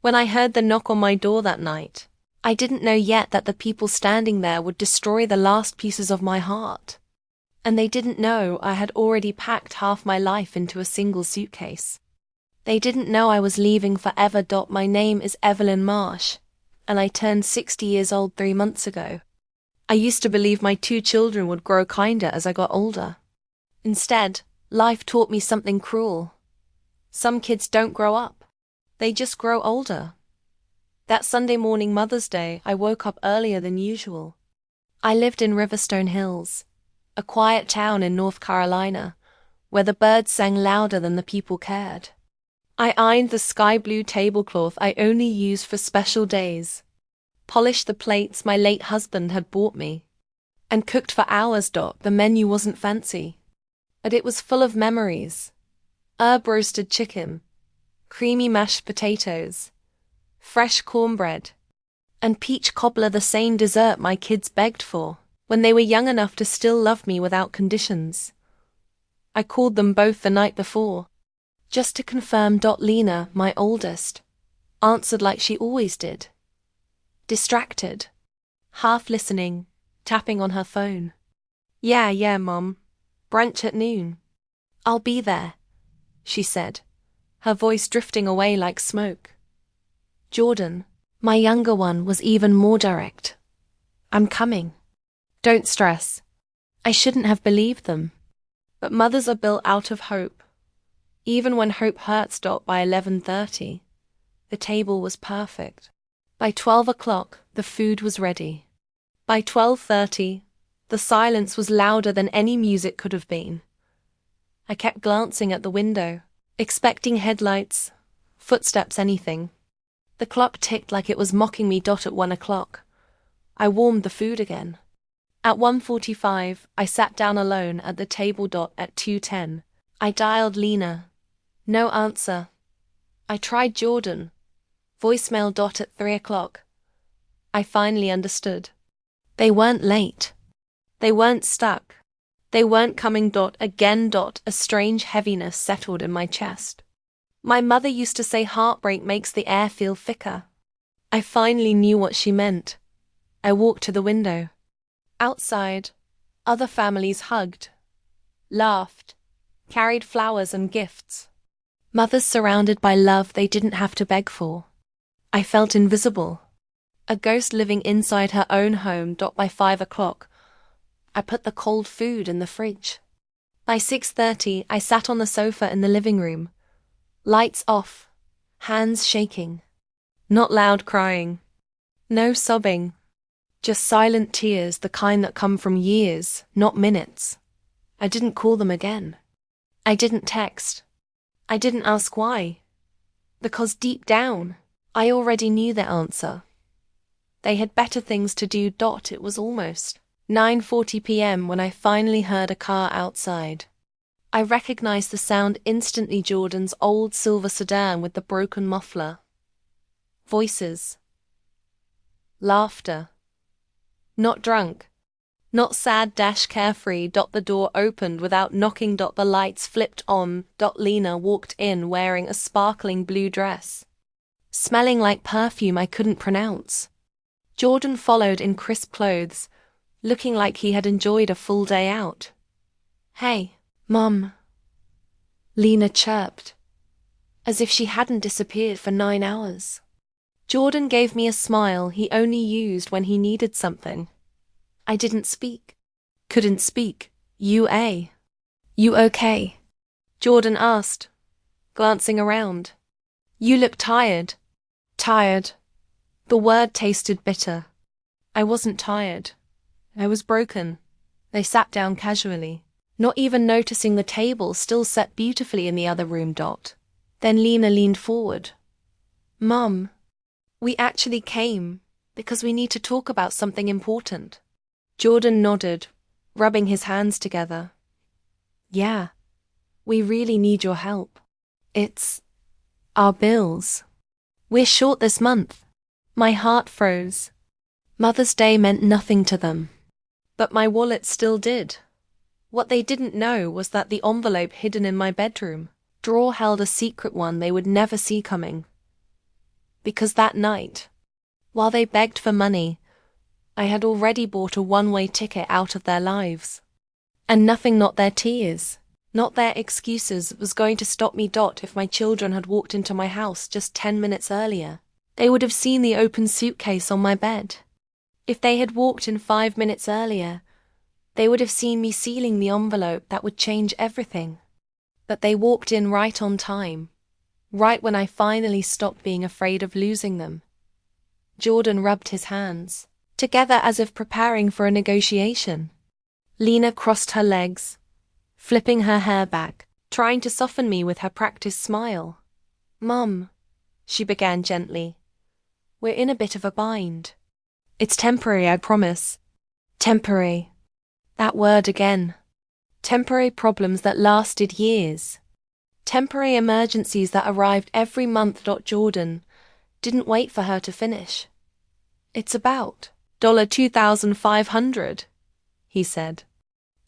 When I heard the knock on my door that night, I didn't know yet that the people standing there would destroy the last pieces of my heart. And they didn't know I had already packed half my life into a single suitcase. They didn't know I was leaving forever. My name is Evelyn Marsh, and I turned 60 years old 3 months ago. I used to believe my 2 children would grow kinder as I got older. Instead, life taught me something cruel. Some kids don't grow up. They just grow older. That Sunday morning, Mother's Day, I woke up earlier than usual. I lived in Riverstone Hills, a quiet town in North Carolina, where the birds sang louder than the people cared. I ironed the sky blue tablecloth I only use for special days, polished the plates my late husband had bought me, and cooked for hours. The menu wasn't fancy, but it was full of memories. Herb roasted chicken, creamy mashed potatoes, fresh cornbread, and peach cobbler, the same dessert my kids begged for when they were young enough to still love me without conditions. I called them both the night before, just to confirm. Lena, my oldest, answered like she always did, distracted, half listening, tapping on her phone. Yeah, Mom. Brunch at noon. I'll be there, she said, her voice drifting away like smoke. Jordan, my younger one, was even more direct. I'm coming. Don't stress. I shouldn't have believed them. But mothers are built out of hope. Even when hope hurts. By 11:30, the table was perfect. By 12 o'clock, the food was ready. By 12:30, the silence was louder than any music could have been. I kept glancing at the window, expecting headlights, footsteps, anything. The clock ticked like it was mocking me. At 1 o'clock, I warmed the food again. At 1:45, I sat down alone at the table. At 2:10, I dialed Lena. No answer. I tried Jordan. Voicemail. At 3 o'clock, I finally understood. They weren't late. They weren't stuck. They weren't coming. Again. A strange heaviness settled in my chest. My mother used to say heartbreak makes the air feel thicker. I finally knew what she meant. I walked to the window. Outside, other families hugged, laughed, carried flowers and gifts. Mothers surrounded by love they didn't have to beg for. I felt invisible, a ghost living inside her own home. By 5 o'clock, I put the cold food in the fridge. By 6:30, I sat on the sofa in the living room, lights off, hands shaking. Not loud crying, no sobbing, just silent tears, the kind that come from years, not minutes. I didn't call them again. I didn't text. I didn't ask why. Because deep down, I already knew the answer. They had better things to do. It was almost 9:40 p.m. when I finally heard a car outside. I recognized the sound instantly. Jordan's old silver sedan with the broken muffler. Voices. Laughter. Not drunk. Not sad. Carefree. The door opened without knocking. The lights flipped on. Lena walked in wearing a sparkling blue dress, smelling like perfume I couldn't pronounce. Jordan followed in crisp clothes, looking like he had enjoyed a full day out. Hey, Mom, Lena chirped, as if she hadn't disappeared for 9 hours. Jordan gave me a smile he only used when he needed something. I didn't speak. Couldn't speak. You okay? Jordan asked, glancing around. You look tired. Tired. The word tasted bitter. I wasn't tired. I was broken. They sat down casually, not even noticing the table still set beautifully in the other room. Then Lena leaned forward. Mom, we actually came because we need to talk about something important. Jordan nodded, rubbing his hands together. Yeah, we really need your help. It's our bills. We're short this month. My heart froze. Mother's Day meant nothing to them. But my wallet still did. What they didn't know was that the envelope hidden in my bedroom drawer held a secret one they would never see coming. Because that night, while they begged for money, I had already bought a one-way ticket out of their lives. And nothing, not their tears, not their excuses, was going to stop me. If my children had walked into my house just 10 minutes earlier, they would have seen the open suitcase on my bed. If they had walked in 5 minutes earlier, they would have seen me sealing the envelope that would change everything. But they walked in right on time, right when I finally stopped being afraid of losing them. Jordan rubbed his hands together as if preparing for a negotiation. Lena crossed her legs, flipping her hair back, trying to soften me with her practiced smile. "Mum," she began gently, "we're in a bit of a bind. It's temporary, I promise." Temporary. That word again. Temporary problems that lasted years. Temporary emergencies that arrived every month. Jordan didn't wait for her to finish. "It's about $2,500, he said.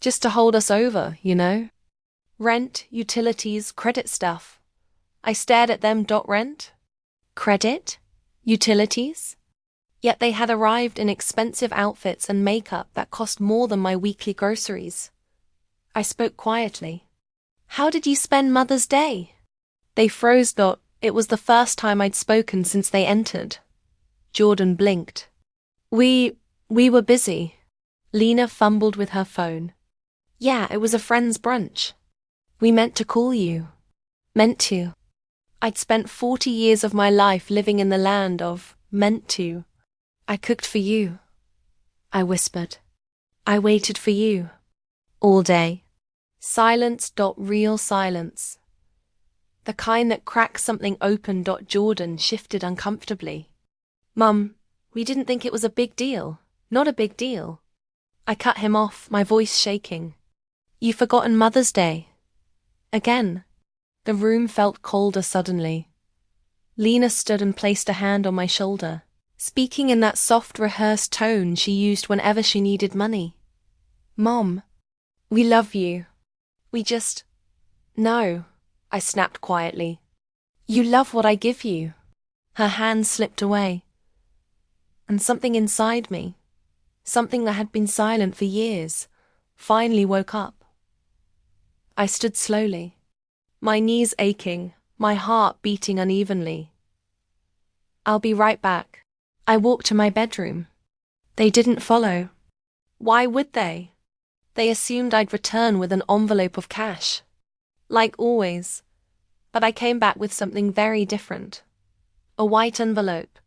"Just to hold us over, you know. Rent, utilities, credit stuff." I stared at them. "Rent? Credit? Utilities?" Yet they had arrived in expensive outfits and makeup that cost more than my weekly groceries. I spoke quietly. "How did you spend Mother's Day?" They froze. It was the first time I'd spoken since they entered. Jordan blinked. We were busy." Lena fumbled with her phone. "Yeah, it was a friend's brunch. We meant to call you." Meant to. I'd spent 40 years of my life living in the land of meant to. "I cooked for you," I whispered. "I waited for you. All day." Silence. Real silence. The kind that cracks something open. Jordan shifted uncomfortably. "Mum, we didn't think it was a big deal. Not a big deal." I cut him off, my voice shaking. "You've forgotten Mother's Day." Again. The room felt colder suddenly. Lena stood and placed a hand on my shoulder, speaking in that soft, rehearsed tone she used whenever she needed money. "Mom, we love you. We just..." "No," I snapped quietly. "You love what I give you." Her hand slipped away. And something inside me, something that had been silent for years, finally woke up. I stood slowly, my knees aching, my heart beating unevenly. "I'll be right back." I walked to my bedroom. They didn't follow. Why would they? They assumed I'd return with an envelope of cash. Like always. But I came back with something very different. A white envelope,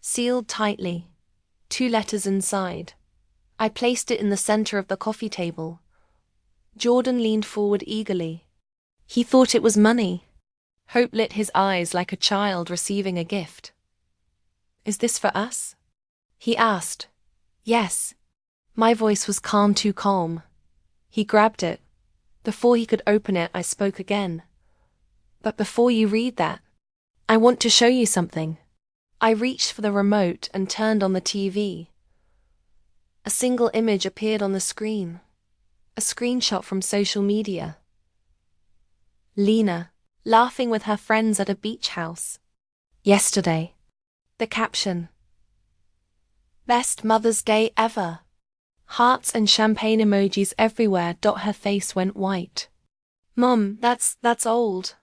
sealed tightly, 2 letters inside. I placed it in the center of the coffee table. Jordan leaned forward eagerly. He thought it was money. Hope lit his eyes like a child receiving a gift. "Is this for us?" he asked. "Yes." My voice was calm, too calm. He grabbed it. Before he could open it, I spoke again. "But before you read that, I want to show you something." I reached for the remote and turned on the TV. A single image appeared on the screen. A screenshot from social media. Lena, laughing with her friends at a beach house. Yesterday. The caption: "Best Mother's Day ever." Hearts and champagne emojis everywhere. Her face went white. "Mom, that's old.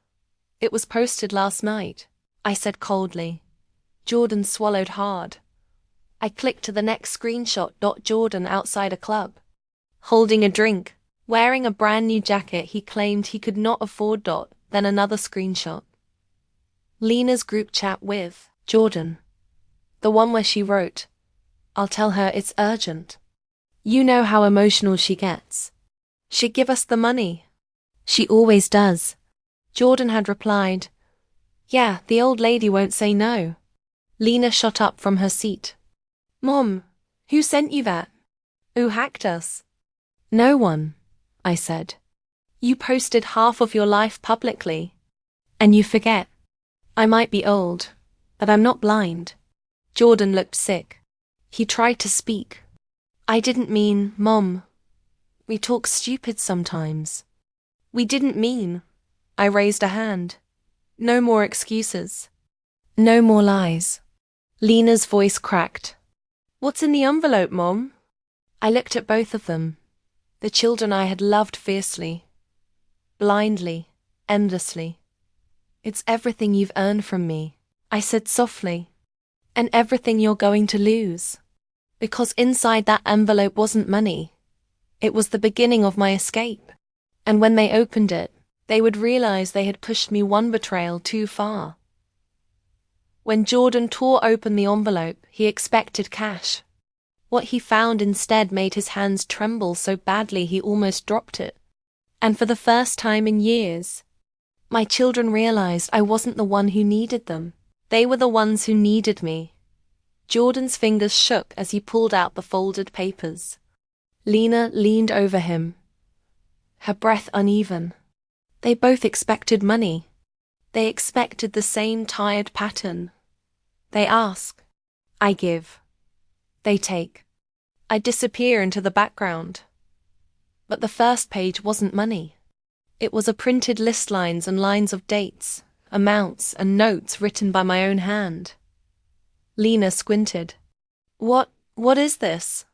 It was posted last night," I said coldly. Jordan swallowed hard. I clicked to the next screenshot. Jordan outside a club, holding a drink, wearing a brand new jacket he claimed he could not afford. Then another screenshot. Lena's group chat with Jordan. The one where she wrote, "I'll tell her it's urgent. You know how emotional she gets. She'd give us the money. She always does." Jordan had replied, "Yeah, the old lady won't say no." Lena shot up from her seat. "Mom, who sent you that? Who hacked us?" "No one," I said. "You posted half of your life publicly. And you forget. I might be old, but I'm not blind." Jordan looked sick. He tried to speak. "I didn't mean, Mom. We talk stupid sometimes." "We didn't mean." I raised a hand. "No more excuses." No more lies. Lena's voice cracked. What's in the envelope, Mom? I looked at both of them, the children I had loved fiercely, blindly, endlessly. It's everything you've earned from me, I said softly, and everything you're going to lose. Because inside that envelope wasn't money. It was the beginning of my escape. And when they opened it, they would realize they had pushed me one betrayal too far. When Jordan tore open the envelope, he expected cash. What he found instead made his hands tremble so badly he almost dropped it. And for the first time in years, my children realized I wasn't the one who needed them. They were the ones who needed me. Jordan's fingers shook as he pulled out the folded papers. Lena leaned over him, her breath uneven. They both expected money. They expected the same tired pattern. They ask. I give. They take. I disappear into the background. But the first page wasn't money. It was a printed list lines and lines of dates, amounts, and notes written by my own hand. Lena squinted. What is this?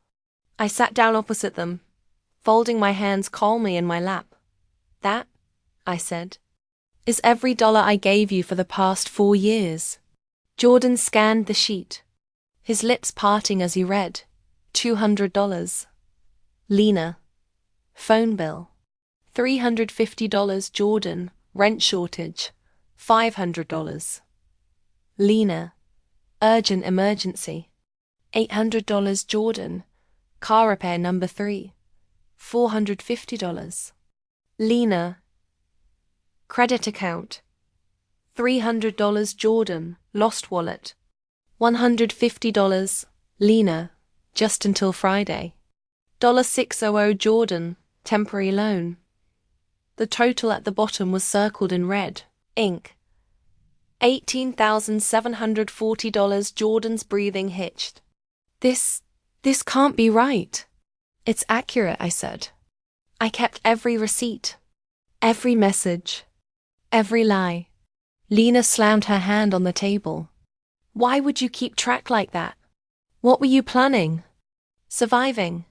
I sat down opposite them, folding my hands calmly in my lap. That, I said, is every dollar I gave you for the past 4 years. Jordan scanned the sheet, his lips parting as he read. $200. Lena. Phone bill. $350. Jordan. Rent shortage. $500. Lena. Urgent emergency. $800. Jordan. Car repair number 3. $450. Lena. Credit account. $300. Jordan. Lost wallet. $150. Lena. Just until Friday. $600. Jordan. Temporary loan. The total at the bottom was circled in red ink. $18,740. Jordan's breathing hitched. This can't be right. It's accurate, I said. I kept every receipt, every message, every lie. Lena slammed her hand on the table. Why would you keep track like that? What were you planning? Surviving,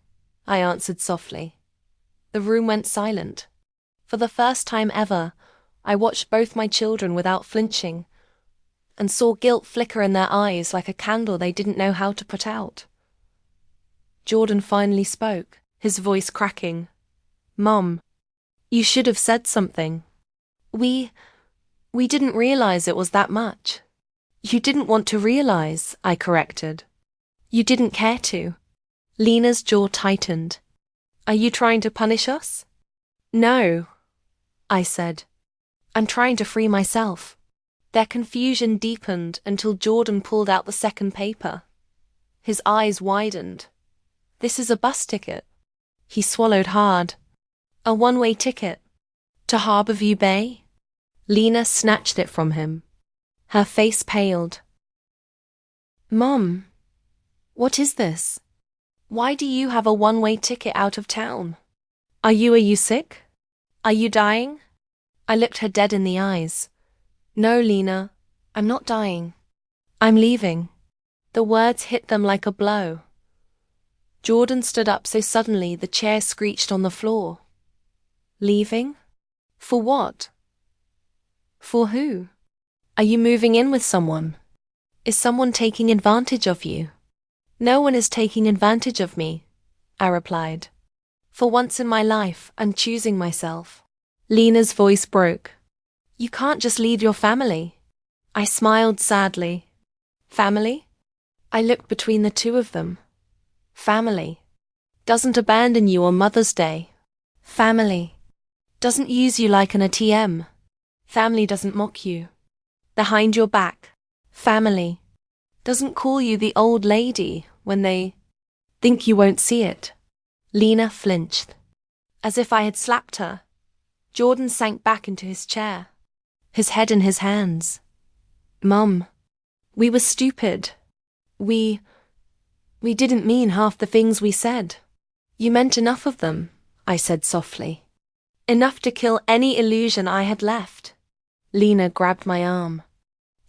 I answered softly. The room went silent. For the first time ever, I watched both my children without flinching, and saw guilt flicker in their eyes like a candle they didn't know how to put out. Jordan finally spoke, his voice cracking. Mom, you should have said something. We didn't realize it was that much. You didn't want to realize, I corrected. You didn't care to. Lena's jaw tightened. Are you trying to punish us? No, I said. I'm trying to free myself. Their confusion deepened until Jordan pulled out the second paper. His eyes widened. This is a bus ticket. He swallowed hard. A one-way ticket. To Harborview Bay? Lena snatched it from him. Her face paled. Mom, what is this? Why do you have a one-way ticket out of town? Are you sick? Are you dying? I looked her dead in the eyes. No, Lena, I'm not dying. I'm leaving. The words hit them like a blow. Jordan stood up so suddenly the chair screeched on the floor. Leaving? For what? For who? Are you moving in with someone? Is someone taking advantage of you? No one is taking advantage of me, I replied. For once in my life, I'm choosing myself. Lena's voice broke. You can't just leave your family. I smiled sadly. Family? I looked between the two of them. Family. Doesn't abandon you on Mother's Day. Family. Doesn't use you like an ATM. Family doesn't mock you. Behind your back. Family. Doesn't call you the old lady when they think you won't see it. Lena flinched. As if I had slapped her. Jordan sank back into his chair, his head in his hands. Mum, we were stupid. We didn't mean half the things we said. You meant enough of them, I said softly. Enough to kill any illusion I had left. Lena grabbed my arm.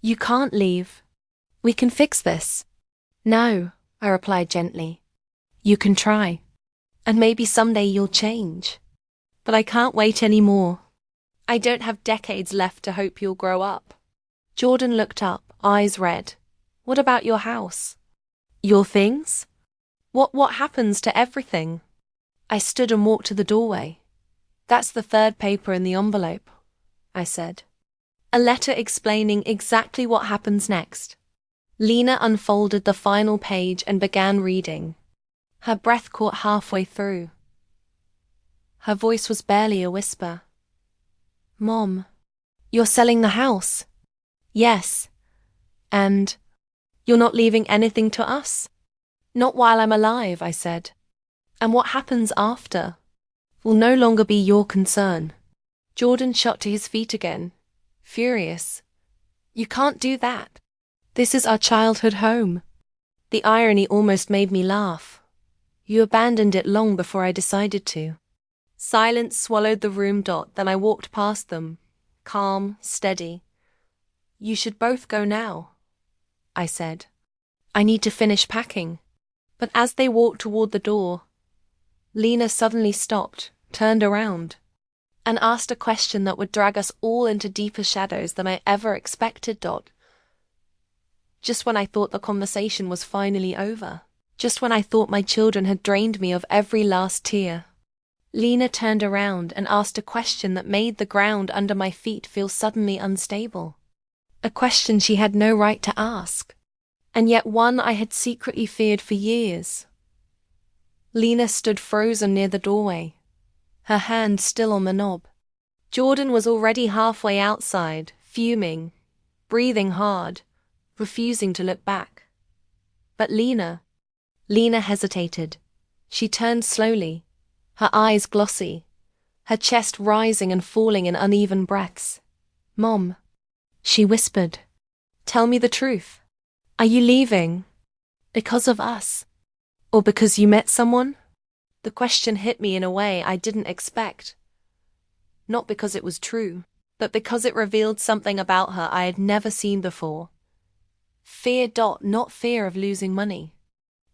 You can't leave. We can fix this. No, I replied gently. You can try. And maybe someday you'll change. But I can't wait anymore. I don't have decades left to hope you'll grow up. Jordan looked up, eyes red. What about your house? Your things? What happens to everything? I stood and walked to the doorway. That's the third paper in the envelope, I said. A letter explaining exactly what happens next. Lena unfolded the final page and began reading. Her breath caught halfway through. Her voice was barely a whisper. Mom, you're selling the house? Yes. And you're not leaving anything to us? Not while I'm alive, I said. And what happens after will no longer be your concern. Jordan shot to his feet again, furious. You can't do that. This is our childhood home. The irony almost made me laugh. You abandoned it long before I decided to. Silence swallowed the room. Then I walked past them, calm, steady. You should both go now, I said. I need to finish packing. But as they walked toward the door, Lena suddenly stopped, turned around, and asked a question that would drag us all into deeper shadows than I ever expected. Just when I thought the conversation was finally over, just when I thought my children had drained me of every last tear, Lena turned around and asked a question that made the ground under my feet feel suddenly unstable. A question she had no right to ask, and yet one I had secretly feared for years. Lena stood frozen near the doorway, her hand still on the knob. Jordan was already halfway outside, fuming, breathing hard, refusing to look back. But Lena hesitated. She turned slowly, her eyes glossy, her chest rising and falling in uneven breaths. Mom, she whispered, tell me the truth. Are you leaving? Because of us? Or because you met someone? The question hit me in a way I didn't expect. Not because it was true, but because it revealed something about her I had never seen before. Fear. Not fear of losing money.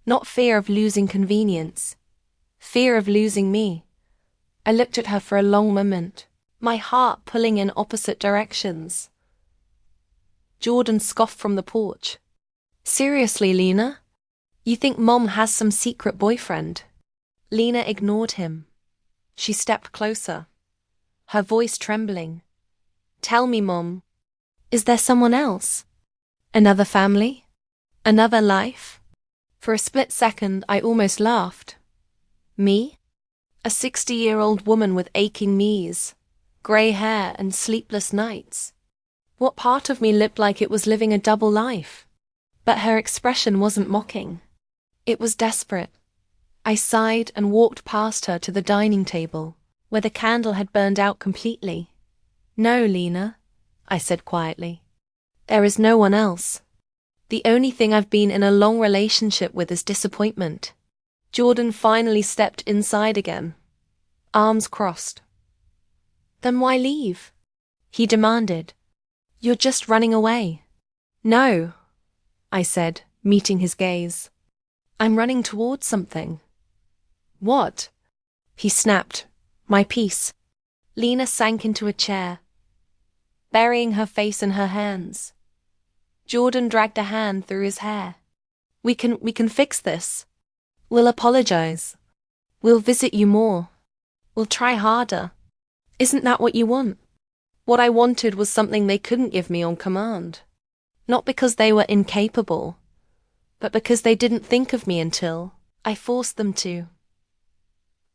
Not fear of losing convenience. Fear of losing me. I looked at her for a long moment, my heart pulling in opposite directions. Jordan scoffed from the porch. Seriously, Lena? You think Mom has some secret boyfriend? Lena ignored him. She stepped closer, her voice trembling. Tell me, Mom, is there someone else? Another family? Another life? For a split second, I almost laughed. Me? A 60-year-old woman with aching knees, grey hair and sleepless nights. What part of me looked like it was living a double life? But her expression wasn't mocking. It was desperate. I sighed and walked past her to the dining table, where the candle had burned out completely. No, Lena, I said quietly. There is no one else. The only thing I've been in a long relationship with is disappointment. Jordan finally stepped inside again, arms crossed. Then why leave? He demanded. You're just running away. No, I said, meeting his gaze. I'm running towards something. What? He snapped. My peace. Lena sank into a chair, burying her face in her hands. Jordan dragged a hand through his hair. We can fix this. We'll apologize. We'll visit you more. We'll try harder. Isn't that what you want? What I wanted was something they couldn't give me on command. Not because they were incapable, but because they didn't think of me until I forced them to.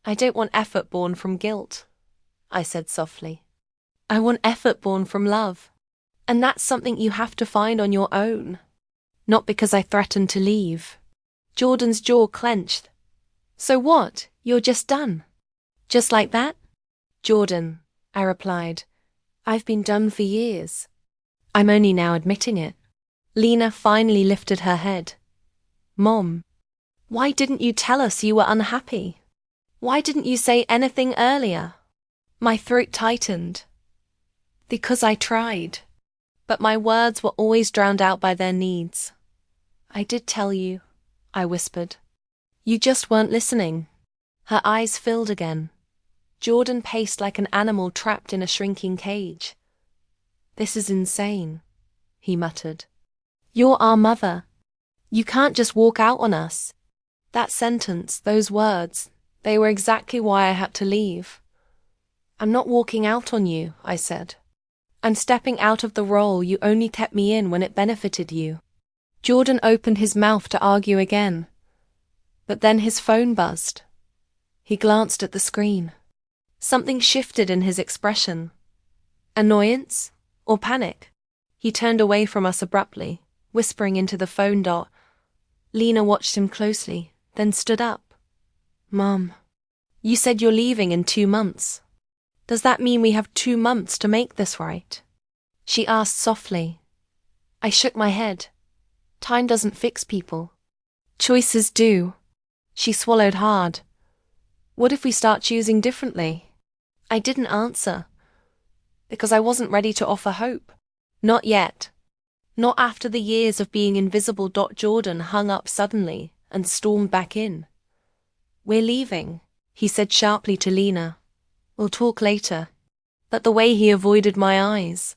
I don't want effort born from guilt, I said softly. I want effort born from love. And that's something you have to find on your own. Not because I threatened to leave. Jordan's jaw clenched. So what? You're just done? Just like that? Jordan, I replied, I've been done for years. I'm only now admitting it. Lena finally lifted her head. Mom, why didn't you tell us you were unhappy? Why didn't you say anything earlier? My throat tightened. Because I tried. but my words were always drowned out by their needs. I did tell you, I whispered. You just weren't listening. Her eyes filled again. Jordan paced like an animal trapped in a shrinking cage. This is insane, he muttered. You're our mother. You can't just walk out on us. That sentence, those words, they were exactly why I had to leave. I'm not walking out on you, I said. I'm stepping out of the role you only kept me in when it benefited you. Jordan opened his mouth to argue again. But then his phone buzzed. He glanced at the screen. Something shifted in his expression. Annoyance or panic? He turned away from us abruptly, whispering into the phone. Lena watched him closely, then stood up. Mom, you said you're leaving in 2 months. Does that mean we have 2 months to make this right? She asked softly. I shook my head. Time doesn't fix people. Choices do. She swallowed hard. What if we start choosing differently? I didn't answer, because I wasn't ready to offer hope. Not yet. Not after the years of being invisible. Jordan hung up suddenly and stormed back in. We're leaving, he said sharply to Lena. We'll talk later. But the way he avoided my eyes.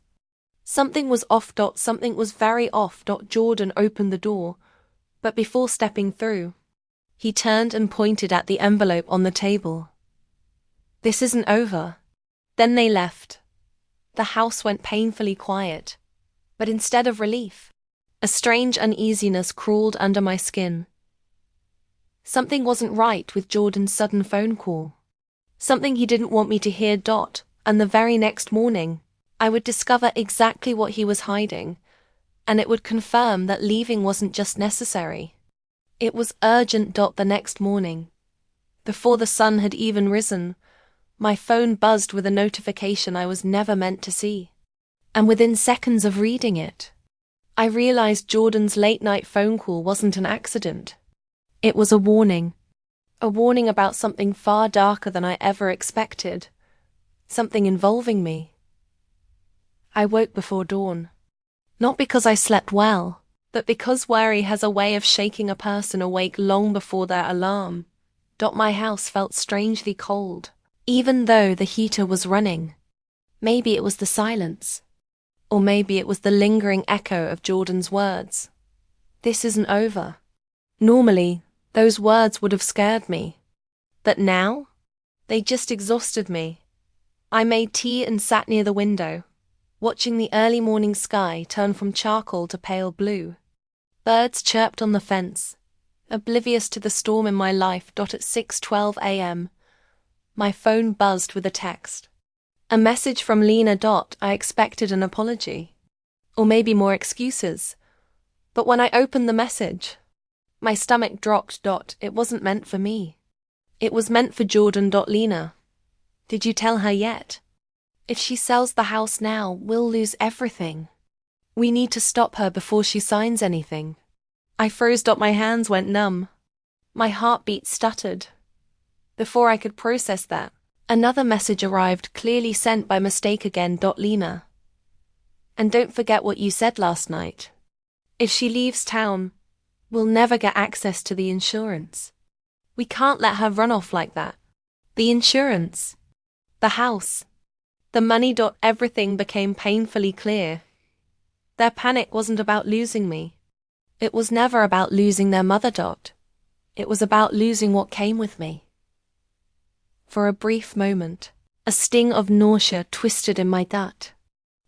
Something was off. Something was very off. Jordan opened the door, but before stepping through, he turned and pointed at the envelope on the table. This isn't over. Then they left. The house went painfully quiet. But instead of relief, a strange uneasiness crawled under my skin. Something wasn't right with Jordan's sudden phone call. Something he didn't want me to hear. And the very next morning, I would discover exactly what he was hiding, and it would confirm that leaving wasn't just necessary. It was urgent. The next morning, before the sun had even risen, my phone buzzed with a notification I was never meant to see. And within seconds of reading it, I realized Jordan's late-night phone call wasn't an accident. It was a warning. A warning about something far darker than I ever expected. Something involving me. I woke before dawn. Not because I slept well, but because worry has a way of shaking a person awake long before their alarm. My house felt strangely cold, even though the heater was running. Maybe it was the silence. Or maybe it was the lingering echo of Jordan's words. This isn't over. Normally, those words would have scared me. But now, they just exhausted me. I made tea and sat near the window, watching the early morning sky turn from charcoal to pale blue. Birds chirped on the fence, oblivious to the storm in my life. At 6:12 a.m., my phone buzzed with a text. A message from Lena. I expected an apology, or maybe more excuses. But when I opened the message, my stomach dropped. It wasn't meant for me. It was meant for Jordan. Lena, did you tell her yet? If she sells the house now, we'll lose everything. We need to stop her before she signs anything. I froze. My hands went numb. My heartbeat stuttered. Before I could process that, another message arrived, clearly sent by mistake again. Lena. And don't forget what you said last night. If she leaves town, we'll never get access to the insurance. We can't let her run off like that. The insurance. The house. The money. Everything became painfully clear. Their panic wasn't about losing me. It was never about losing their mother. It was about losing what came with me. For a brief moment, a sting of nausea twisted in my gut.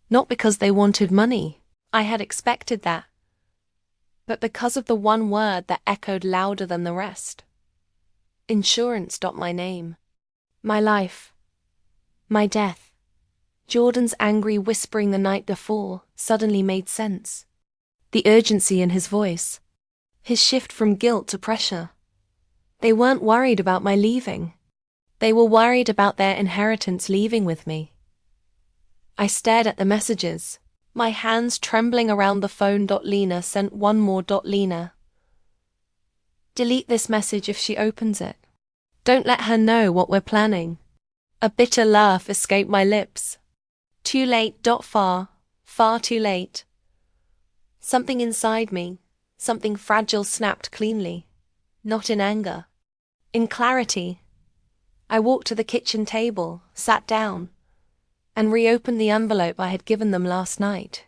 Not because they wanted money, I had expected that, but because of the one word that echoed louder than the rest. Insurance. My name. My life. My death. Jordan's angry whispering the night before suddenly made sense. The urgency in his voice. His shift from guilt to pressure. They weren't worried about my leaving. They were worried about their inheritance leaving with me. I stared at the messages, my hands trembling around the phone. Lena sent one more. Lena. Delete this message if she opens it. Don't let her know what we're planning. A bitter laugh escaped my lips. Too late. Far. Far too late. Something inside me, something fragile, snapped cleanly. Not in anger. In clarity. I walked to the kitchen table, sat down, and reopened the envelope I had given them last night.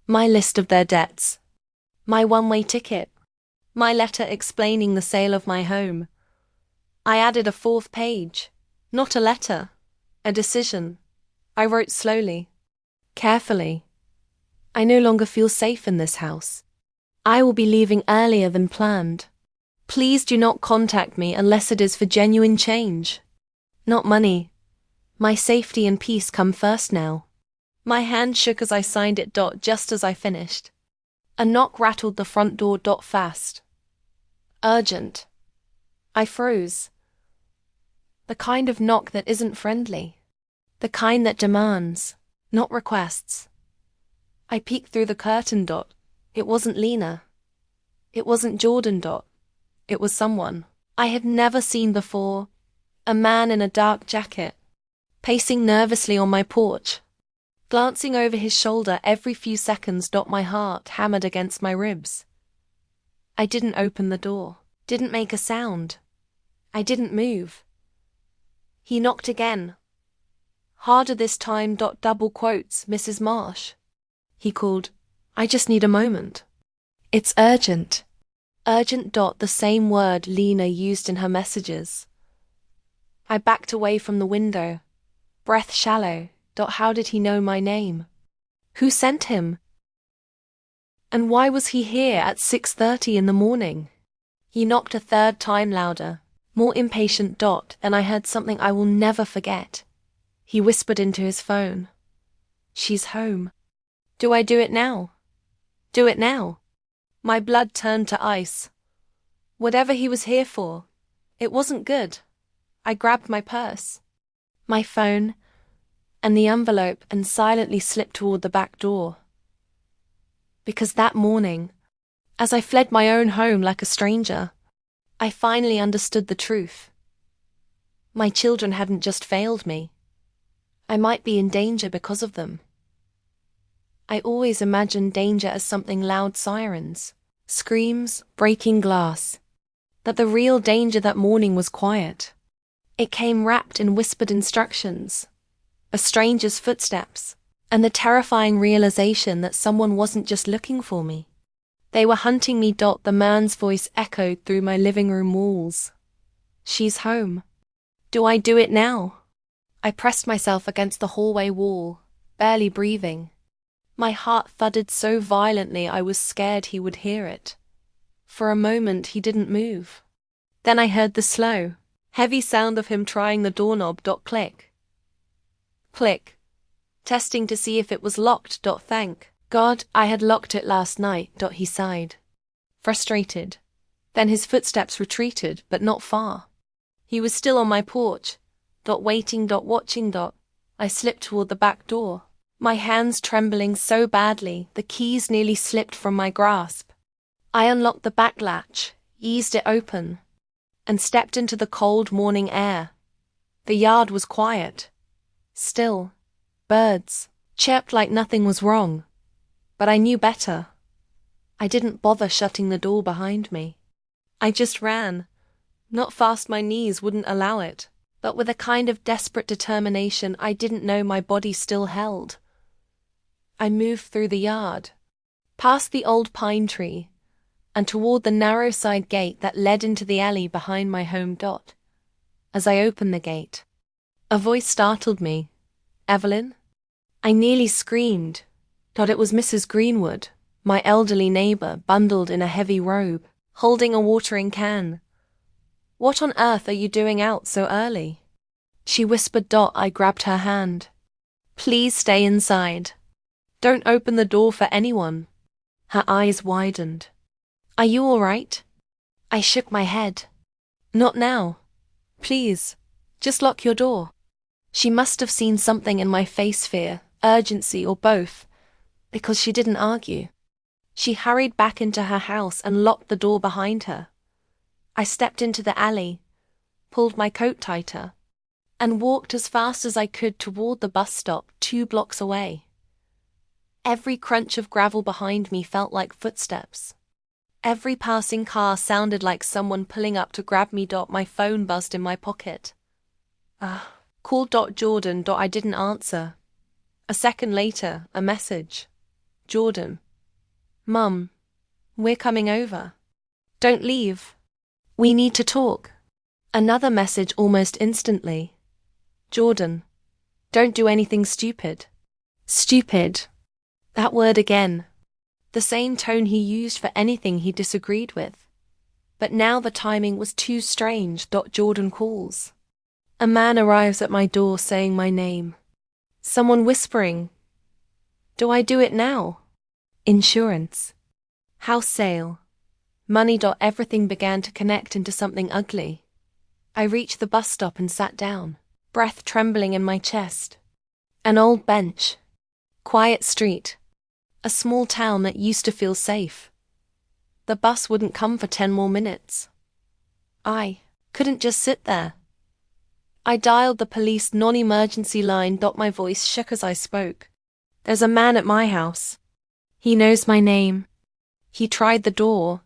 My list of their debts. My one-way ticket. My letter explaining the sale of my home. I added a fourth page. Not a letter. A decision. I wrote slowly. Carefully. I no longer feel safe in this house. I will be leaving earlier than planned. Please do not contact me unless it is for genuine change. Not money. My safety and peace come first now. My hand shook as I signed it. Just as I finished. A knock rattled the front door. Fast. Urgent. I froze. The kind of knock that isn't friendly. The kind that demands, not requests. I peeked through the curtain. It wasn't Lena. It wasn't Jordan. It was someone I had never seen before. A man in a dark jacket, pacing nervously on my porch. Glancing over his shoulder every few seconds. My heart hammered against my ribs. I didn't open the door, didn't make a sound. I didn't move. He knocked again. Harder this time. Double quotes, Mrs. Marsh. He called, I just need a moment. It's urgent. Urgent. The same word Lena used in her messages. I backed away from the window, breath shallow. How did he know my name? Who sent him? And why was he here at 6:30 in the morning? He knocked a third time, louder, more impatient. Then I heard something I will never forget. He whispered into his phone. She's home. Do I do it now? Do it now? My blood turned to ice. Whatever he was here for, it wasn't good. I grabbed my purse, my phone, and the envelope and silently slipped toward the back door. Because that morning, as I fled my own home like a stranger, I finally understood the truth. My children hadn't just failed me. I might be in danger because of them. I always imagined danger as something loud, sirens, screams, breaking glass. That the real danger that morning was quiet. It came wrapped in whispered instructions, a stranger's footsteps, and the terrifying realization that someone wasn't just looking for me. They were hunting me. The man's voice echoed through my living room walls. She's home. Do I do it now? I pressed myself against the hallway wall, barely breathing. My heart thudded so violently I was scared he would hear it. For a moment he didn't move. Then I heard the slow, heavy sound of him trying the doorknob. Click. Click. Testing to see if it was locked. Thank God I had locked it last night. He sighed. Frustrated. Then his footsteps retreated, but not far. He was still on my porch. Waiting. Watching. I slipped toward the back door. My hands trembling so badly, the keys nearly slipped from my grasp. I unlocked the back latch, eased it open, and stepped into the cold morning air. The yard was quiet. Still. Birds chirped like nothing was wrong. But I knew better. I didn't bother shutting the door behind me. I just ran. Not fast, my knees wouldn't allow it, but with a kind of desperate determination I didn't know my body still held. I moved through the yard, past the old pine tree, and toward the narrow side gate that led into the alley behind my home. As I opened the gate, a voice startled me. Evelyn? I nearly screamed. It was Mrs. Greenwood, my elderly neighbor, bundled in a heavy robe, holding a watering can. What on earth are you doing out so early? She whispered. I grabbed her hand. Please stay inside. Don't open the door for anyone. Her eyes widened. Are you all right? I shook my head. Not now. Please, just lock your door. She must have seen something in my face, fear, urgency, or both, because she didn't argue. She hurried back into her house and locked the door behind her. I stepped into the alley, pulled my coat tighter, and walked as fast as I could toward the bus stop 2 blocks away. Every crunch of gravel behind me felt like footsteps. Every passing car sounded like someone pulling up to grab me. My phone buzzed in my pocket. Call. Jordan. I didn't answer. A second later, a message. Jordan. Mum, we're coming over. Don't leave. We need to talk. Another message almost instantly. Jordan. Don't do anything stupid. Stupid. That word again. The same tone he used for anything he disagreed with. But now the timing was too strange. Jordan calls. A man arrives at my door saying my name. Someone whispering. Do I do it now? Insurance. House sale. Money. Everything began to connect into something ugly. I reached the bus stop and sat down, breath trembling in my chest. An old bench. Quiet street. A small town that used to feel safe. The bus wouldn't come for 10 more minutes. I couldn't just sit there. I dialed the police non-emergency line. My voice shook as I spoke. There's a man at my house. He knows my name. He tried the door.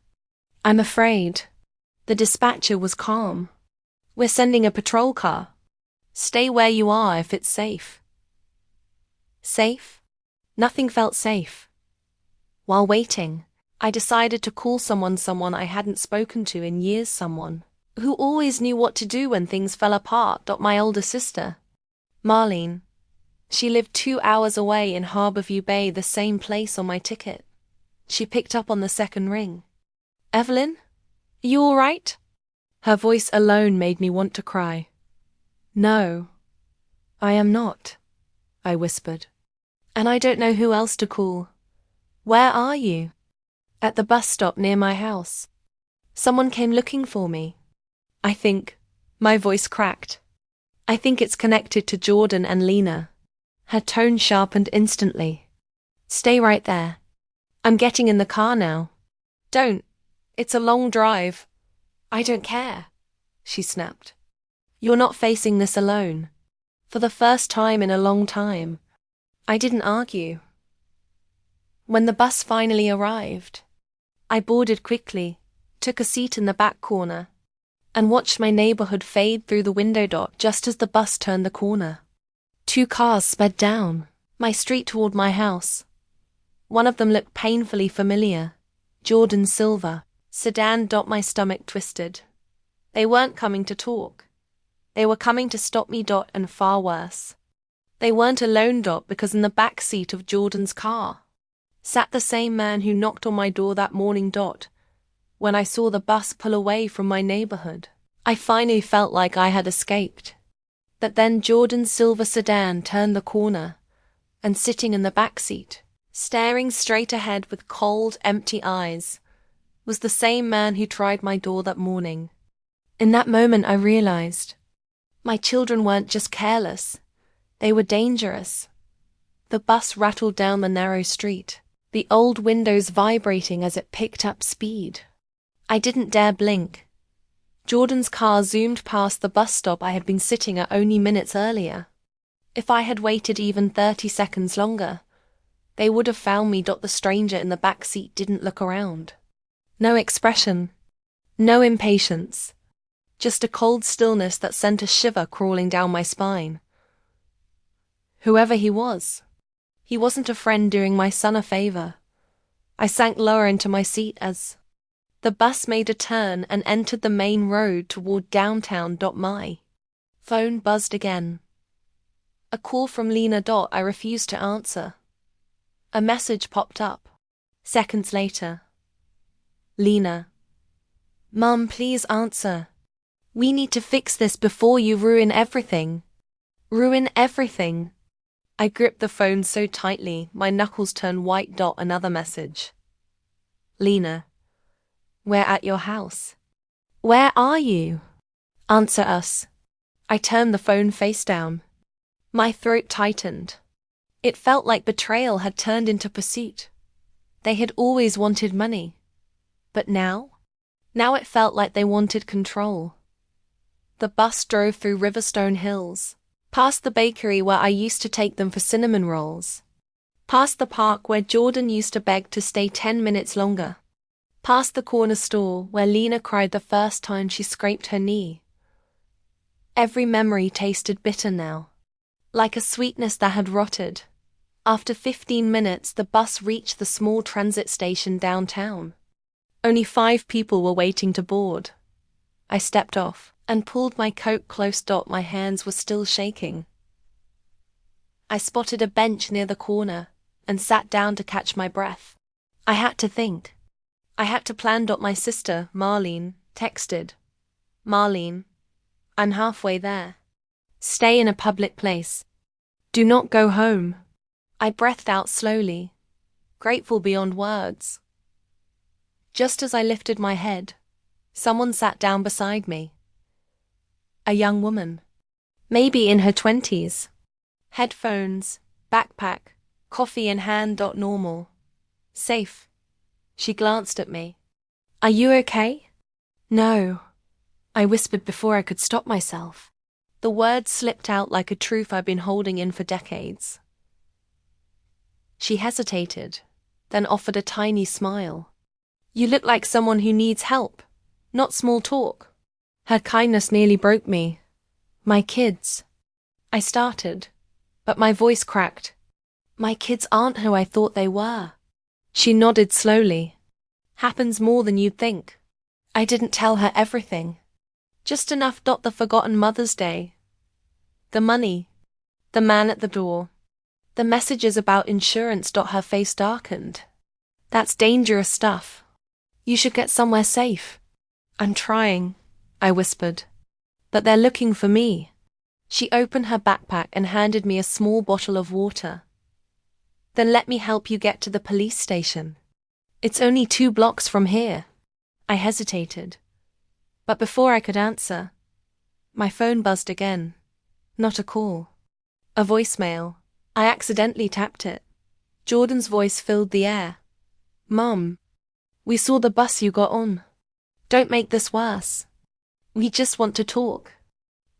I'm afraid. The dispatcher was calm. We're sending a patrol car. Stay where you are if it's safe. Safe? Nothing felt safe. While waiting, I decided to call someone I hadn't spoken to in years, someone who always knew what to do when things fell apart. My older sister, Marlene. She lived 2 hours away in Harborview Bay, the same place on my ticket. She picked up on the second ring. Evelyn? Are you all right? Her voice alone made me want to cry. No, I am not, I whispered. And I don't know who else to call. Where are you? At the bus stop near my house. Someone came looking for me. I think, my voice cracked. I think it's connected to Jordan and Lena. Her tone sharpened instantly. Stay right there. I'm getting in the car now. Don't. It's a long drive. I don't care, she snapped. You're not facing this alone. For the first time in a long time. I didn't argue. When the bus finally arrived, I boarded quickly, took a seat in the back corner, and watched my neighborhood fade through the window. Just as the bus turned the corner, 2 cars sped down my street toward my house. One of them looked painfully familiar. Jordan's silver sedan. My stomach twisted. They weren't coming to talk. They were coming to stop me. And far worse. They weren't alone. Because in the back seat of Jordan's car sat the same man who knocked on my door that morning. When I saw the bus pull away from my neighborhood, I finally felt like I had escaped. But then Jordan's silver sedan turned the corner, and sitting in the back seat, staring straight ahead with cold, empty eyes, was the same man who tried my door that morning. In that moment I realized, my children weren't just careless, they were dangerous. The bus rattled down the narrow street, the old windows vibrating as it picked up speed. I didn't dare blink. Jordan's car zoomed past the bus stop I had been sitting at only minutes earlier. If I had waited even 30 seconds longer, they would have found me. The stranger in the back seat didn't look around. No expression, no impatience, just a cold stillness that sent a shiver crawling down my spine. Whoever he was, he wasn't a friend doing my son a favor. I sank lower into my seat as the bus made a turn and entered the main road toward downtown. My phone buzzed again. A call from Lena. I refused to answer. A message popped up. Seconds later. Lena. Mum, please answer. We need to fix this before you ruin everything. Ruin everything. I gripped the phone so tightly, my knuckles turned white. Another message. Lena. We're at your house. Where are you? Answer us. I turned the phone face down. My throat tightened. It felt like betrayal had turned into pursuit. They had always wanted money. But now? Now it felt like they wanted control. The bus drove through Riverstone Hills, past the bakery where I used to take them for cinnamon rolls. Past the park where Jordan used to beg to stay 10 minutes longer. Past the corner store where Lena cried the first time she scraped her knee. Every memory tasted bitter now, like a sweetness that had rotted. After 15 minutes, the bus reached the small transit station downtown. Only 5 people were waiting to board. I stepped off and pulled my coat close. My hands were still shaking. I spotted a bench near the corner and sat down to catch my breath. I had to think. I had to plan. My sister, Marlene, texted. Marlene, I'm halfway there. Stay in a public place. Do not go home. I breathed out slowly, grateful beyond words. Just as I lifted my head, someone sat down beside me. A young woman, maybe in her 20s. Headphones, backpack, coffee in hand. Normal. Safe. She glanced at me. Are you okay? No, I whispered before I could stop myself. The words slipped out like a truth I'd been holding in for decades. She hesitated, then offered a tiny smile. You look like someone who needs help, not small talk. Her kindness nearly broke me. My kids. I started, but my voice cracked. My kids aren't who I thought they were. She nodded slowly. Happens more than you'd think. I didn't tell her everything. Just enough. The forgotten Mother's Day. The money. The man at the door. The messages about insurance. Her face darkened. That's dangerous stuff. You should get somewhere safe. I'm trying, I whispered. But they're looking for me. She opened her backpack and handed me a small bottle of water. Then let me help you get to the police station. It's only 2 blocks from here. I hesitated. But before I could answer, my phone buzzed again. Not a call. A voicemail. I accidentally tapped it. Jordan's voice filled the air. Mom, we saw the bus you got on. Don't make this worse. We just want to talk.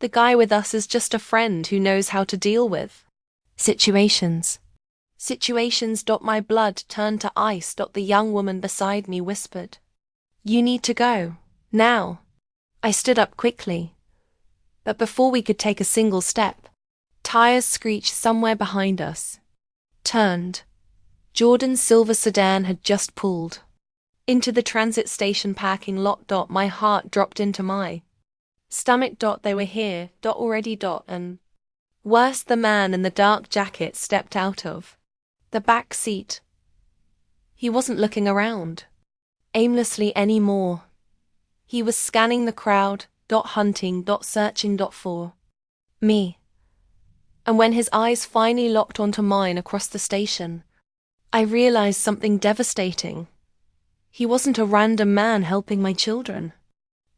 The guy with us is just a friend who knows how to deal with situations. My blood turned to ice. The young woman beside me whispered. You need to go. Now. I stood up quickly. But before we could take a single step, tires screeched somewhere behind us. Turned. Jordan's silver sedan had just pulled into the transit station parking lot. My heart dropped into my stomach. They were here. Already. And worse, the man in the dark jacket stepped out of the back seat. He wasn't looking around aimlessly anymore. He was scanning the crowd. Hunting. Searching. For me. And when his eyes finally locked onto mine across the station, I realized something devastating. He wasn't a random man helping my children.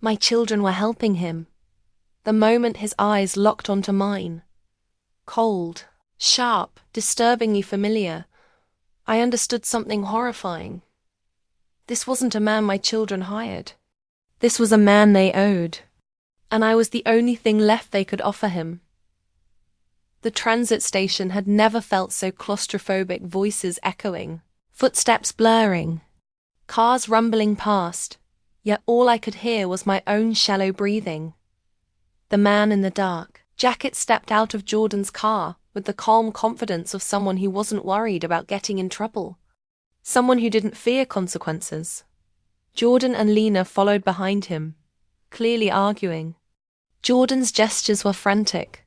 My children were helping him. The moment his eyes locked onto mine, cold, sharp, disturbingly familiar, I understood something horrifying. This wasn't a man my children hired. This was a man they owed. And I was the only thing left they could offer him. The transit station had never felt so claustrophobic. Voices echoing, footsteps blurring, cars rumbling past, yet all I could hear was my own shallow breathing. The man in the dark jacket stepped out of Jordan's car with the calm confidence of someone who wasn't worried about getting in trouble. Someone who didn't fear consequences. Jordan and Lena followed behind him, clearly arguing. Jordan's gestures were frantic.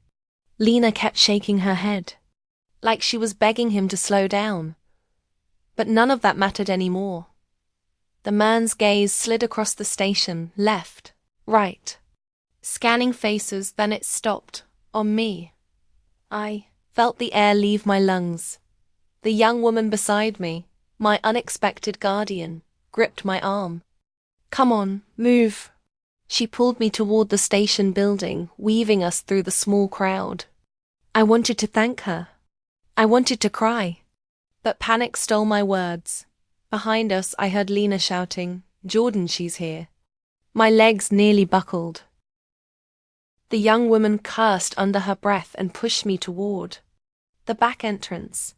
Lena kept shaking her head, like she was begging him to slow down. But none of that mattered anymore. The man's gaze slid across the station, left, right, scanning faces. Then it stopped, on me. I felt the air leave my lungs. The young woman beside me, my unexpected guardian, gripped my arm. Come on, move. She pulled me toward the station building, weaving us through the small crowd. I wanted to thank her. I wanted to cry. But panic stole my words. Behind us, I heard Lena shouting, Jordan, she's here. My legs nearly buckled. The young woman cursed under her breath and pushed me toward the back entrance.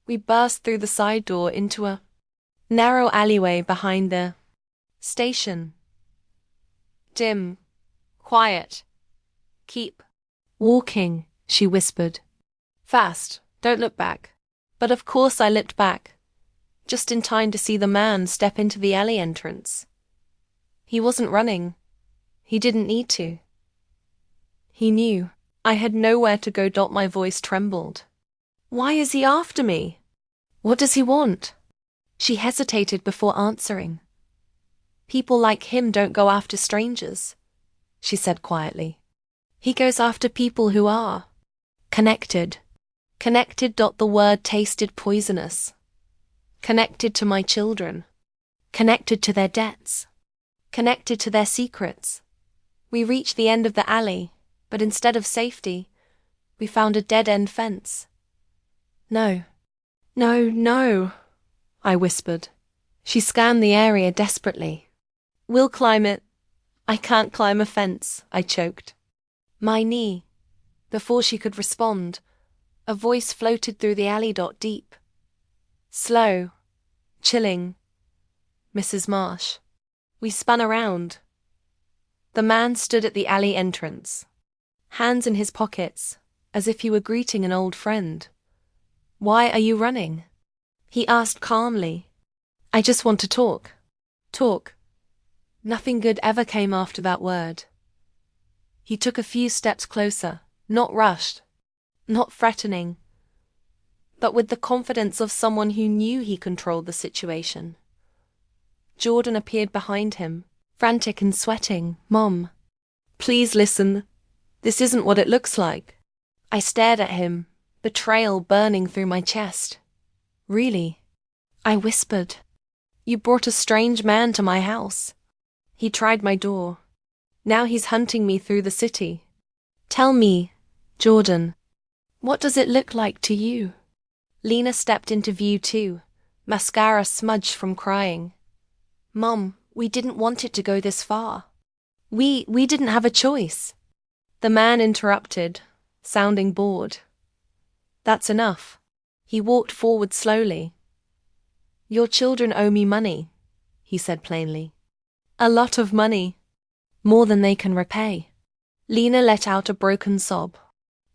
We burst through the side door into a narrow alleyway behind the station. Dim, quiet. Keep walking, she whispered. Fast, don't look back. But of course I looked back, just in time to see the man step into the alley entrance. He wasn't running. He didn't need to. He knew. I had nowhere to go. My voice trembled. Why is he after me? What does he want? She hesitated before answering. People like him don't go after strangers, she said quietly. He goes after people who are connected. Connected. The word tasted poisonous. Connected to my children. Connected to their debts. Connected to their secrets. We reached the end of the alley, but instead of safety, we found a dead-end fence. No, I whispered. She scanned the area desperately. We'll climb it. I can't climb a fence, I choked. My knee. Before she could respond, a voice floated through the alley. Deep. Slow. Chilling. Mrs. Marsh. We spun around. The man stood at the alley entrance, hands in his pockets, as if he were greeting an old friend. Why are you running? He asked calmly. I just want to talk. Talk. Nothing good ever came after that word. He took a few steps closer, not rushed, not threatening, but with the confidence of someone who knew he controlled the situation. Jordan appeared behind him, frantic and sweating. Mom, please listen. This isn't what it looks like. I stared at him, betrayal burning through my chest. Really? I whispered. You brought a strange man to my house. He tried my door. Now he's hunting me through the city. Tell me, Jordan, what does it look like to you? Lena stepped into view too, mascara smudged from crying. Mom, we didn't want it to go this far. We didn't have a choice. The man interrupted, sounding bored. That's enough. He walked forward slowly. Your children owe me money, he said plainly. A lot of money. More than they can repay. Lena let out a broken sob.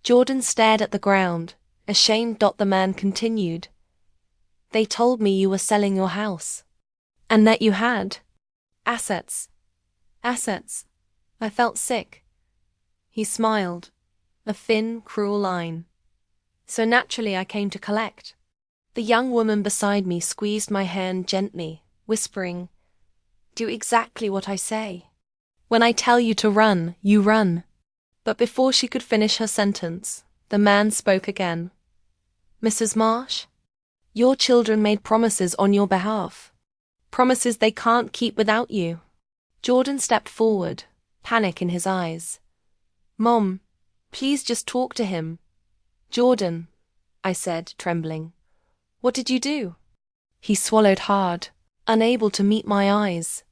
Jordan stared at the ground, ashamed. The man continued. They told me you were selling your house. And that you had assets. Assets. I felt sick. He smiled, a thin, cruel line. So naturally I came to collect. The young woman beside me squeezed my hand gently, whispering, Do exactly what I say. When I tell you to run, you run. But before she could finish her sentence, the man spoke again. Mrs. Marsh, your children made promises on your behalf. Promises they can't keep without you. Jordan stepped forward, panic in his eyes. Mom, please just talk to him. Jordan, I said, trembling. What did you do? He swallowed hard, unable to meet my eyes.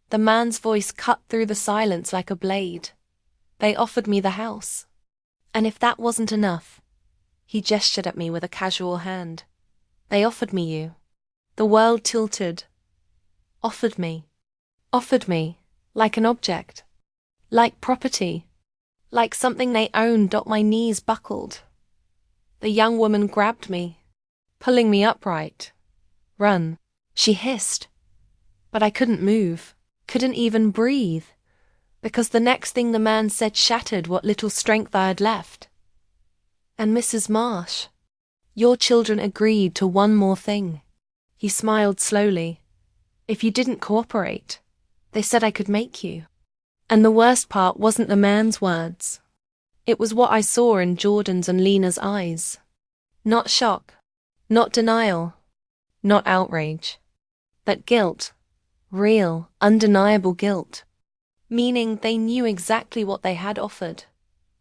The man's voice cut through the silence like a blade. They offered me the house. And if that wasn't enough, he gestured at me with a casual hand. They offered me you. The world tilted. Offered me, like an object, like property, like something they owned. My knees buckled. The young woman grabbed me, pulling me upright. Run, she hissed. But I couldn't move, couldn't even breathe, because the next thing the man said shattered what little strength I had left. And Mrs. Marsh, your children agreed to one more thing. He smiled slowly. If you didn't cooperate, they said I could make you. And the worst part wasn't the man's words. It was what I saw in Jordan's and Lena's eyes. Not shock, not denial, not outrage, but guilt. Real, undeniable guilt. Meaning they knew exactly what they had offered.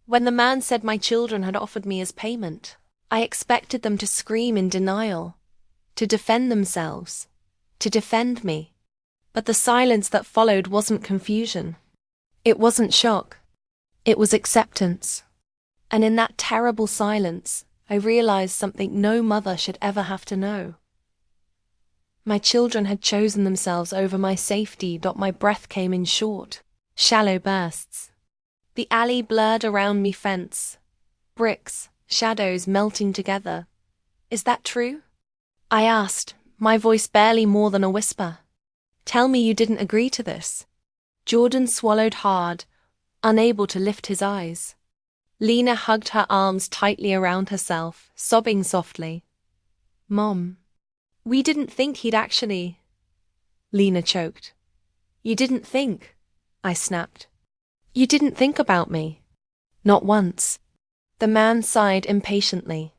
When the man said my children had offered me as payment, I expected them to scream in denial, to defend themselves, to defend me. But the silence that followed wasn't confusion. It wasn't shock. It was acceptance. And in that terrible silence, I realized something no mother should ever have to know. My children had chosen themselves over my safety. My breath came in short, shallow bursts. The alley blurred around me, fence, bricks, shadows melting together. Is that true? I asked, my voice barely more than a whisper. Tell me you didn't agree to this. Jordan swallowed hard, unable to lift his eyes. Lena hugged her arms tightly around herself, sobbing softly. Mom, we didn't think he'd actually... Lena choked. You didn't think, I snapped. You didn't think about me. Not once. The man sighed impatiently.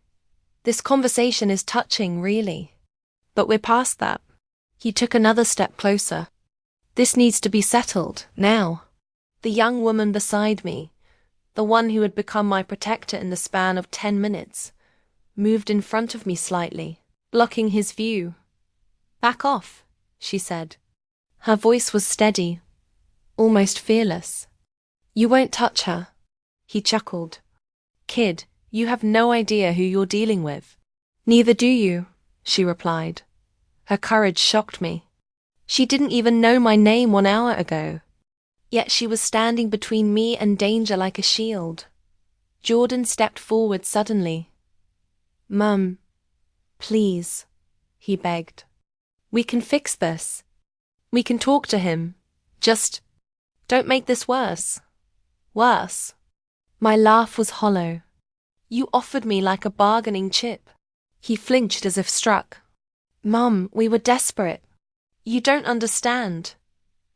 This conversation is touching, really. But we're past that. He took another step closer. This needs to be settled, now. The young woman beside me, the one who had become my protector in the span of 10 minutes, moved in front of me slightly, blocking his view. Back off, she said. Her voice was steady, almost fearless. You won't touch her, he chuckled. Kid, you have no idea who you're dealing with. Neither do you, she replied. Her courage shocked me. She didn't even know my name 1 hour ago. Yet she was standing between me and danger like a shield. Jordan stepped forward suddenly. Mum, please, he begged. We can fix this. We can talk to him. Just don't make this worse. Worse. My laugh was hollow. You offered me like a bargaining chip. He flinched as if struck. Mum, we were desperate. You don't understand.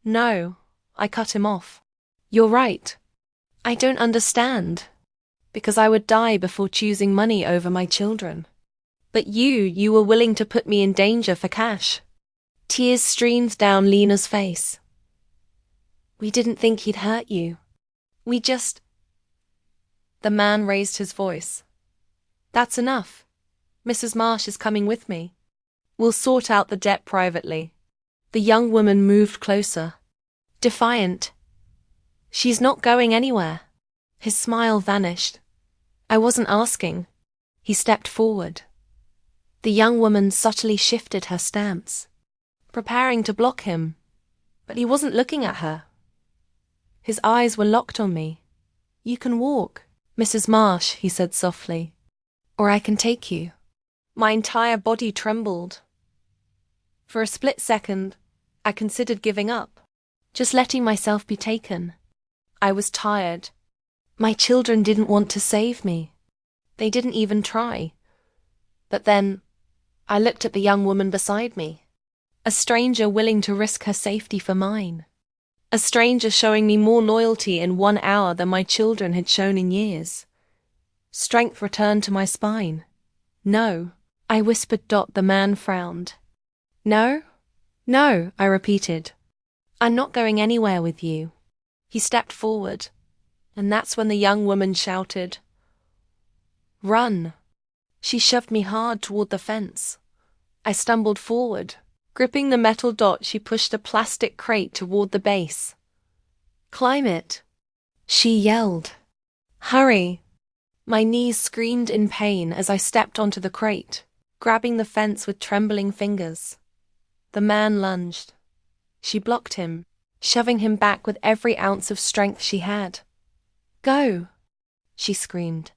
No, I cut him off. You're right. I don't understand. Because I would die before choosing money over my children. But you were willing to put me in danger for cash. Tears streamed down Lena's face. We didn't think he'd hurt you. We just... The man raised his voice. That's enough. Mrs. Marsh is coming with me. We'll sort out the debt privately. The young woman moved closer. Defiant. She's not going anywhere. His smile vanished. I wasn't asking. He stepped forward. The young woman subtly shifted her stance, preparing to block him, but he wasn't looking at her. His eyes were locked on me. You can walk, Mrs. Marsh, he said softly, or I can take you. My entire body trembled. For a split second, I considered giving up, just letting myself be taken. I was tired. My children didn't want to save me. They didn't even try. But then, I looked at the young woman beside me, a stranger willing to risk her safety for mine. A stranger showing me more loyalty in 1 hour than my children had shown in years. Strength returned to my spine. No, I whispered. The man frowned. No? No, I repeated. I'm not going anywhere with you. He stepped forward, and that's when the young woman shouted, Run! She shoved me hard toward the fence. I stumbled forward. Gripping the metal dot, she pushed a plastic crate toward the base. Climb it, she yelled. Hurry! My knees screamed in pain as I stepped onto the crate, grabbing the fence with trembling fingers. The man lunged. She blocked him, shoving him back with every ounce of strength she had. Go! She screamed.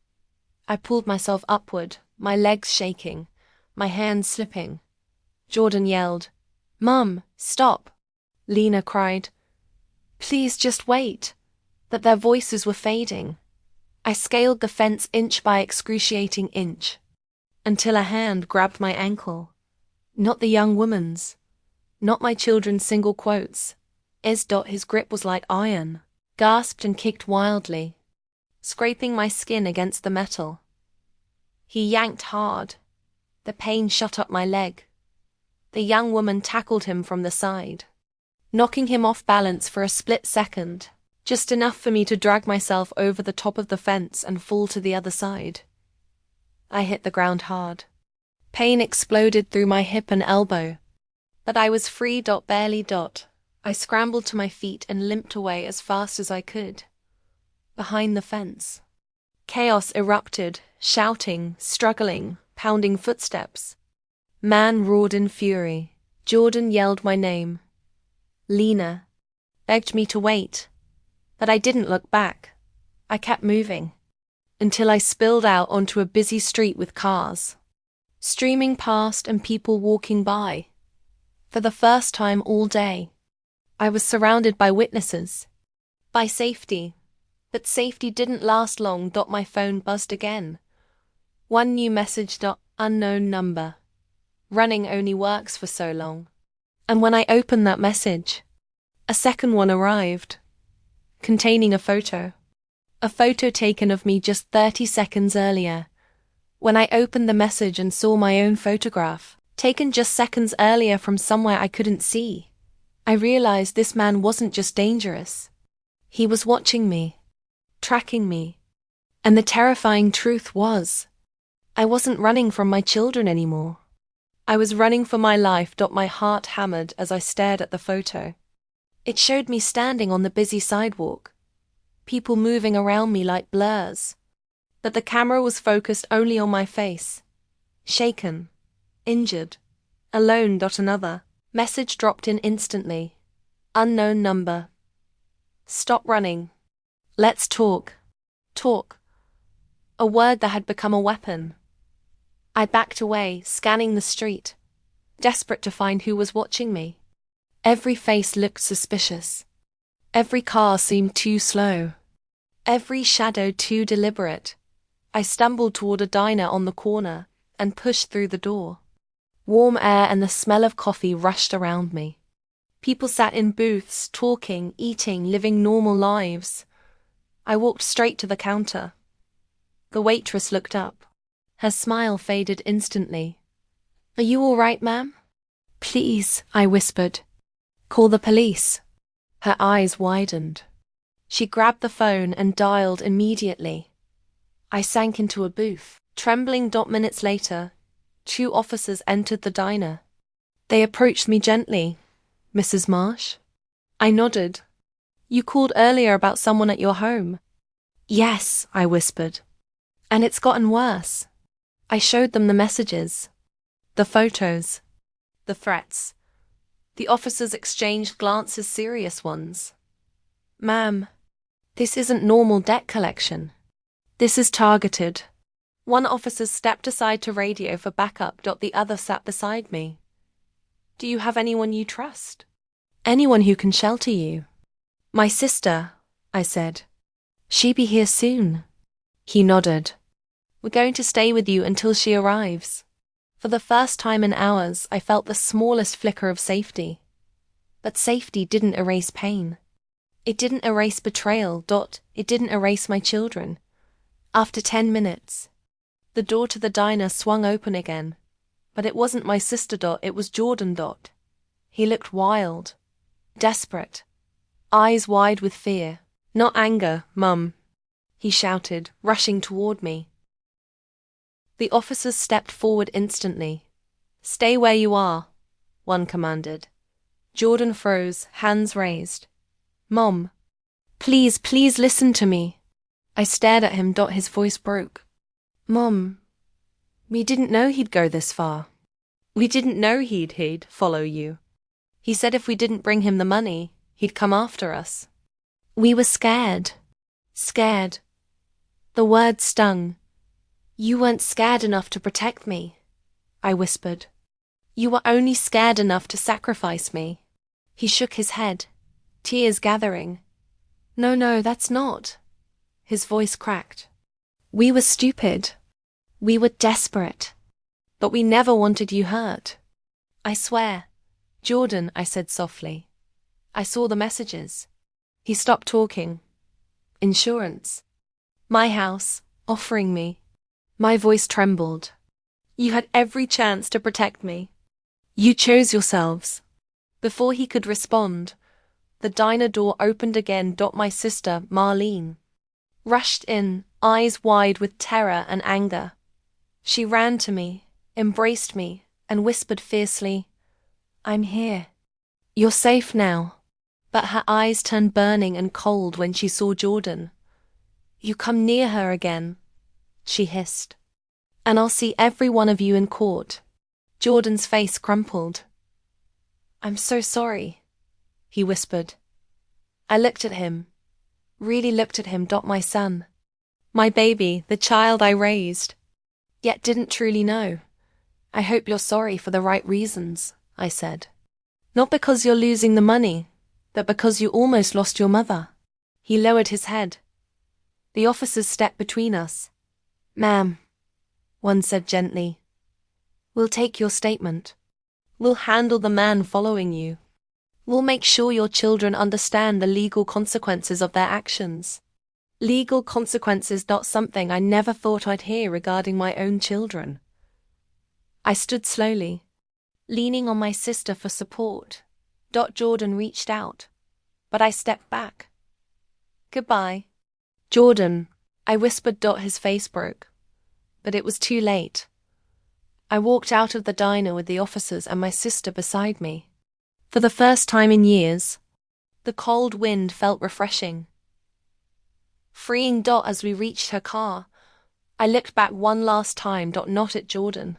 I pulled myself upward, my legs shaking, my hands slipping. Jordan yelled, Mum, stop! Lena cried, Please just wait. But their voices were fading. I scaled the fence inch by excruciating inch, until a hand grabbed my ankle. Not the young woman's. Not my children's single quotes. His grip was like iron. Gasped and kicked wildly, scraping my skin against the metal. He yanked hard. The pain shot up my leg. The young woman tackled him from the side, knocking him off balance for a split second, just enough for me to drag myself over the top of the fence and fall to the other side. I hit the ground hard. Pain exploded through my hip and elbow, but I was free. Barely. I scrambled to my feet and limped away as fast as I could, behind the fence. Chaos erupted, shouting, struggling, pounding footsteps. Man roared in fury. Jordan yelled my name. Lena begged me to wait, but I didn't look back. I kept moving, until I spilled out onto a busy street with cars streaming past and people walking by. For the first time all day, I was surrounded by witnesses, by safety. But safety didn't last long. My phone buzzed again. One new message. Unknown number. Running only works for so long. And when I opened that message, a second one arrived, containing a photo. A photo taken of me just 30 seconds earlier. When I opened the message and saw my own photograph, taken just seconds earlier from somewhere I couldn't see, I realized this man wasn't just dangerous. He was watching me, tracking me. And the terrifying truth was, I wasn't running from my children anymore. I was running for my life. My heart hammered as I stared at the photo. It showed me standing on the busy sidewalk, people moving around me like blurs. But the camera was focused only on my face. Shaken, injured, alone. Another message dropped in instantly. Unknown number. Stop running. Let's talk. Talk. A word that had become a weapon. I backed away, scanning the street, desperate to find who was watching me. Every face looked suspicious. Every car seemed too slow. Every shadow too deliberate. I stumbled toward a diner on the corner and pushed through the door. Warm air and the smell of coffee rushed around me. People sat in booths, talking, eating, living normal lives. I walked straight to the counter. The waitress looked up. Her smile faded instantly. "Are you all right, ma'am?" "Please," I whispered. "Call the police." Her eyes widened. She grabbed the phone and dialed immediately. I sank into a booth, trembling. Minutes later, 2 officers entered the diner. They approached me gently. "Mrs. Marsh?" I nodded. "You called earlier about someone at your home." "Yes," I whispered. "And it's gotten worse." I showed them the messages, the photos, the threats. The officers exchanged glances, serious ones. "Ma'am, this isn't normal debt collection. This is targeted." One officer stepped aside to radio for backup. The other sat beside me. "Do you have anyone you trust? Anyone who can shelter you?" "My sister," I said. "She be here soon." He nodded. "We're going to stay with you until she arrives." For the first time in hours, I felt the smallest flicker of safety. But safety didn't erase pain. It didn't erase betrayal. It didn't erase my children. After 10 minutes, the door to the diner swung open again. But it wasn't my sister. It was Jordan. He looked wild, desperate, eyes wide with fear. "Not anger, Mum," he shouted, rushing toward me. The officers stepped forward instantly. "Stay where you are," one commanded. Jordan froze, hands raised. "Mom, please listen to me." I stared at him. His voice broke. "Mom, we didn't know he'd go this far. We didn't know he'd follow you. He said if we didn't bring him the money, he'd come after us." We were scared. Scared. The word stung. "You weren't scared enough to protect me," I whispered. "You were only scared enough to sacrifice me." He shook his head, tears gathering. No, that's not." His voice cracked. "We were stupid. We were desperate. But we never wanted you hurt. I swear." "Jordan," I said softly. "I saw the messages." He stopped talking. "Insurance. My house, offering me." My voice trembled. "You had every chance to protect me. You chose yourselves." Before he could respond, the diner door opened again. My sister, Marlene, rushed in, eyes wide with terror and anger. She ran to me, embraced me, and whispered fiercely, "I'm here. You're safe now." But her eyes turned burning and cold when she saw Jordan. You come near her again, she hissed, and I'll see every one of you in court. Jordan's face crumpled. I'm so sorry, he whispered. I looked at him, really looked at him. My son. My baby, the child I raised, yet didn't truly know. I hope you're sorry for the right reasons, I said. Not because you're losing the money, but because you almost lost your mother. He lowered his head. The officers stepped between us. Ma'am, one said gently, we'll take your statement. We'll handle the man following you. We'll make sure your children understand the legal consequences of their actions. Legal consequences, not something I never thought I'd hear regarding my own children. I stood slowly, leaning on my sister for support. Jordan reached out, but I stepped back. Goodbye. Jordan, I whispered. His face broke, but it was too late. I walked out of the diner with the officers and my sister beside me. For the first time in years, the cold wind felt refreshing, freeing. As we reached her car, I looked back one last time. Not at Jordan,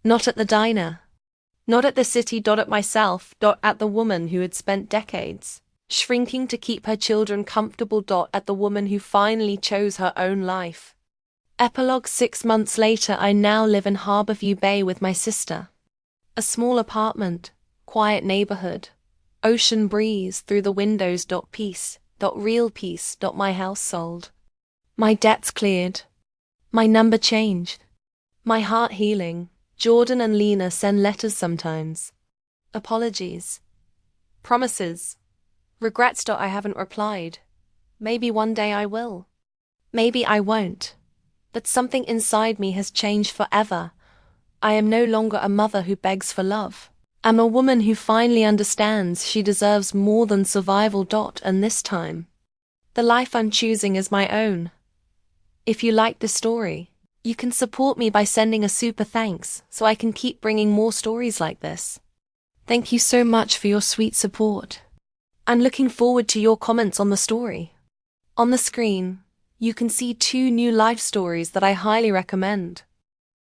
not at the diner, not at the city. At myself. At the woman who had spent decades shrinking to keep her children comfortable. At the woman who finally chose her own life. Epilogue. 6 months later, I now live in Harborview Bay with my sister. A small apartment, quiet neighborhood, ocean breeze through the windows. Peace. Real peace. My house sold. My debts cleared. My number changed. My heart healing. Jordan and Lena send letters sometimes. Apologies. Promises. Regrets. I haven't replied. Maybe one day I will. Maybe I won't. But something inside me has changed forever. I am no longer a mother who begs for love. I'm a woman who finally understands she deserves more than survival. And this time, the life I'm choosing is my own. If you like this story, you can support me by sending a super thanks so I can keep bringing more stories like this. Thank you so much for your sweet support. I'm looking forward to your comments on the story. On the screen, you can see 2 new life stories that I highly recommend.